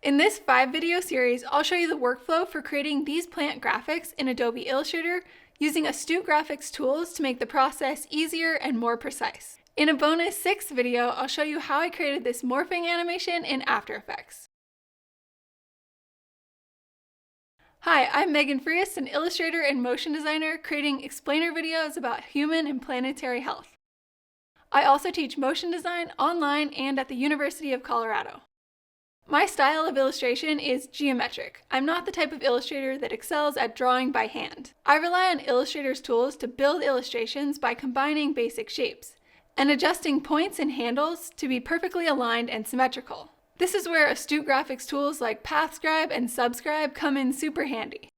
In this 5-video series, I'll show you the workflow for creating these plant graphics in Adobe Illustrator using Astute Graphics tools to make the process easier and more precise. In a bonus 6th video, I'll show you how I created this morphing animation in After Effects. Hi, I'm Megan Friesth, an illustrator and motion designer creating explainer videos about human and planetary health. I also teach motion design online and at the University of Colorado. My style of illustration is geometric. I'm not the type of illustrator that excels at drawing by hand. I rely on Illustrator's tools to build illustrations by combining basic shapes and adjusting points and handles to be perfectly aligned and symmetrical. This is where Astute Graphics tools like PathScribe and Subscribe come in super handy.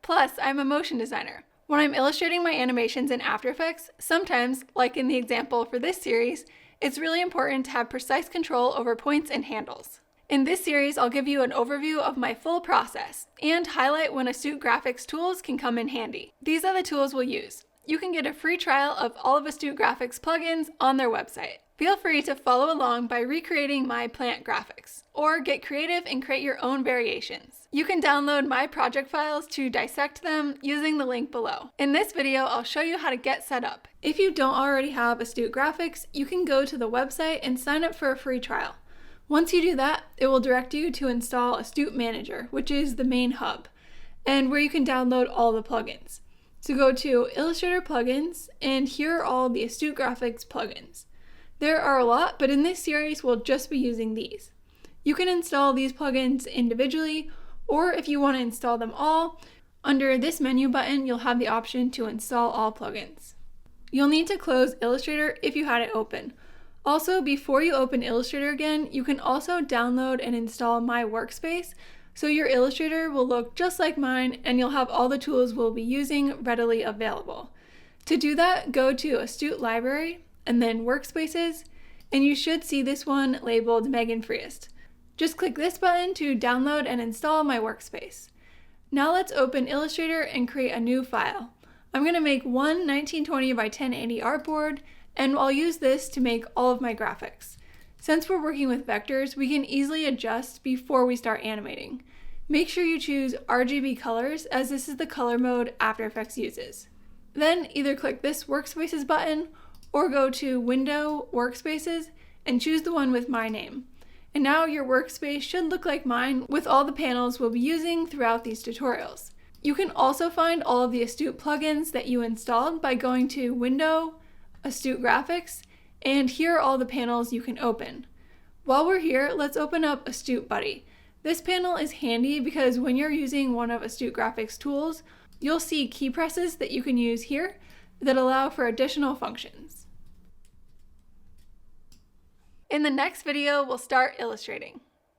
Plus, I'm a motion designer. When I'm illustrating my animations in After Effects, sometimes, like in the example for this series, it's really important to have precise control over points and handles. In this series, I'll give you an overview of my full process and highlight when Astute Graphics tools can come in handy. These are the tools we'll use. You can get a free trial of all of Astute Graphics plugins on their website. Feel free to follow along by recreating my plant graphics, or get creative and create your own variations. You can download my project files to dissect them using the link below. In this video, I'll show you how to get set up. If you don't already have Astute Graphics, you can go to the website and sign up for a free trial. Once you do that, it will direct you to install Astute Manager, which is the main hub, and where you can download all the plugins. So go to Illustrator Plugins, and here are all the Astute Graphics plugins. There are a lot, but in this series we'll just be using these. You can install these plugins individually, or if you want to install them all, under this menu button you'll have the option to install all plugins. You'll need to close Illustrator if you had it open. Also, before you open Illustrator again, you can also download and install my Workspace, so your Illustrator will look just like mine and you'll have all the tools we'll be using readily available. To do that, go to Astute Library and then Workspaces, and you should see this one labeled Megan Friesth. Just click this button to download and install my Workspace. Now let's open Illustrator and create a new file. I'm going to make one 1920 by 1080 artboard, and I'll use this to make all of my graphics. Since we're working with vectors, we can easily adjust before we start animating. Make sure you choose RGB colors, as this is the color mode After Effects uses. Then either click this Workspaces button or go to Window, Workspaces, and choose the one with my name. And now your workspace should look like mine with all the panels we'll be using throughout these tutorials. You can also find all of the Astute plugins that you installed by going to Window, Astute Graphics, and here are all the panels you can open. While we're here, let's open up Astute Buddy. This panel is handy because when you're using one of Astute Graphics tools, you'll see key presses that you can use here that allow for additional functions. In the next video, we'll start illustrating.